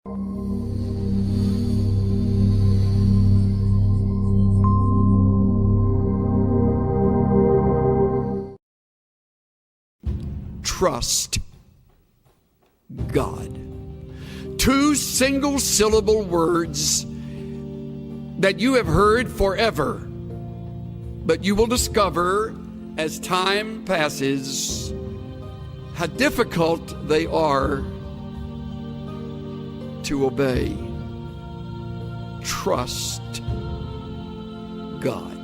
Trust God. Two single-syllable words that you have heard forever, but you will discover as time passes how difficult they are to obey. Trust God.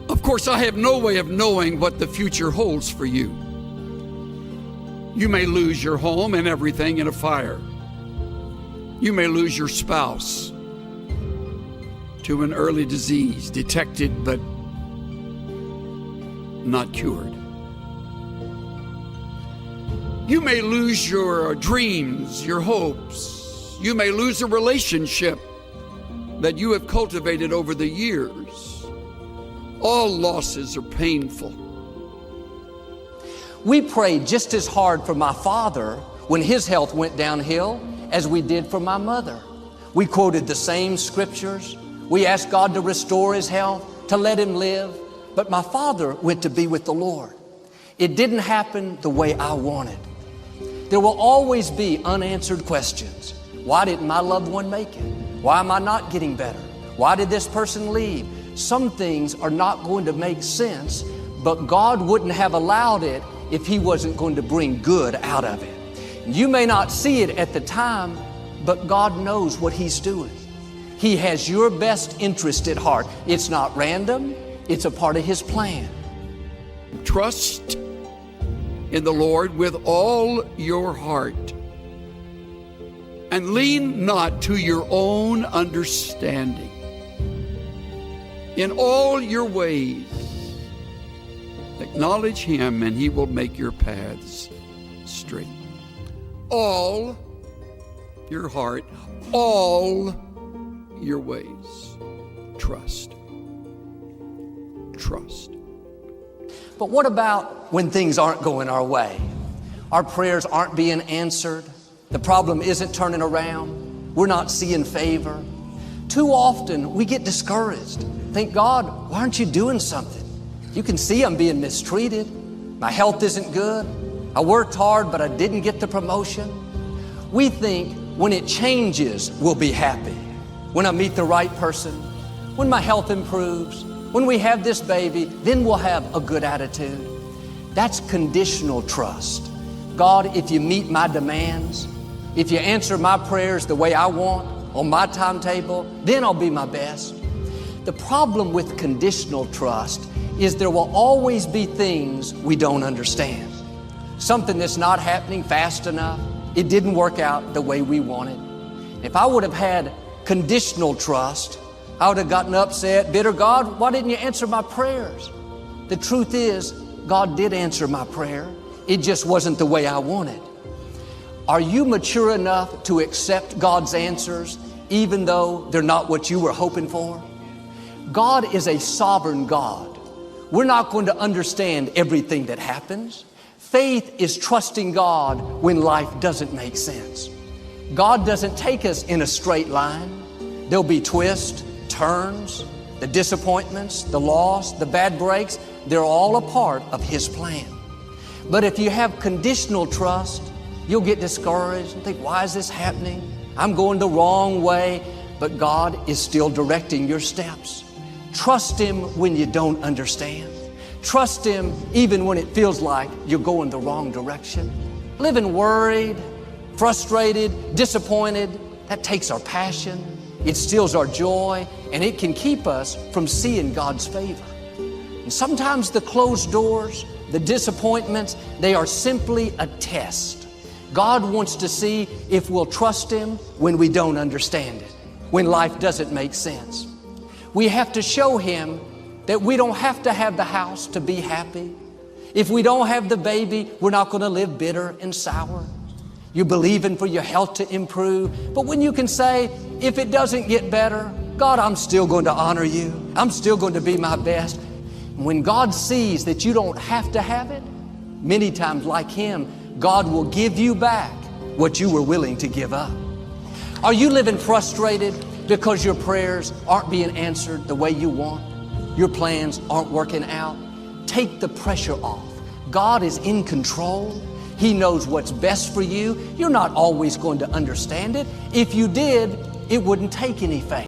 Of course, I have no way of knowing what the future holds for you. You may lose your home and everything in a fire. You may lose your spouse to an early disease, detected but not cured. You may lose your dreams, your hopes. You may lose a relationship that you have cultivated over the years. All losses are painful. We prayed just as hard for my father when his health went downhill as we did for my mother. We quoted the same scriptures. We asked God to restore his health, to let him live. But my father went to be with the Lord. It didn't happen the way I wanted. There will always be unanswered questions. Why didn't my loved one make it? Why am I not getting better? Why did this person leave? Some things are not going to make sense, but God wouldn't have allowed it if he wasn't going to bring good out of it. You may not see it at the time, but God knows what he's doing. He has your best interest at heart. It's not random. It's a part of his plan. Trust in the Lord with all your heart, and lean not to your own understanding. In all your ways, acknowledge him, and he will make your paths straight. All your heart, all your ways, trust. Trust. But what about when things aren't going our way? Our prayers aren't being answered. The problem isn't turning around. We're not seeing favor. Too often we get discouraged. Think, God, why aren't you doing something? You can see I'm being mistreated. My health isn't good. I worked hard, but I didn't get the promotion. We think when it changes, we'll be happy. When I meet the right person, when my health improves, when we have this baby, then we'll have a good attitude. That's conditional trust. God, if you meet my demands, if you answer my prayers the way I want, on my timetable, then I'll be my best. The problem with conditional trust is there will always be things we don't understand. Something that's not happening fast enough. It didn't work out the way we wanted. If I would have had conditional trust, I would have gotten upset, bitter. God, why didn't you answer my prayers? The truth is, God did answer my prayer. It just wasn't the way I wanted. Are you mature enough to accept God's answers even though they're not what you were hoping for? God is a sovereign God. We're not going to understand everything that happens. Faith is trusting God when life doesn't make sense. God doesn't take us in a straight line. There'll be twists, turns, the disappointments, the loss, the bad breaks. They're all a part of his plan. But if you have conditional trust, you'll get discouraged and think, why is this happening? I'm going the wrong way. But God is still directing your steps. Trust him when you don't understand. Trust him even when it feels like you're going the wrong direction. Living worried, frustrated, disappointed, that takes our passion. It steals our joy, and it can keep us from seeing God's favor. And sometimes the closed doors, the disappointments, they are simply a test. God wants to see if we'll trust him when we don't understand it, when life doesn't make sense. We have to show him that we don't have to have the house to be happy. If we don't have the baby, we're not going to live bitter and sour. You're believing for your health to improve. But when you can say, if it doesn't get better, God, I'm still going to honor you. I'm still going to be my best. When God sees that you don't have to have it, many times like him, God will give you back what you were willing to give up? Are you living frustrated because your prayers aren't being answered the way you want? Your plans aren't working out? Take the pressure off. God is in control. He knows what's best for you. You're not always going to understand it. If you did, it wouldn't take any faith.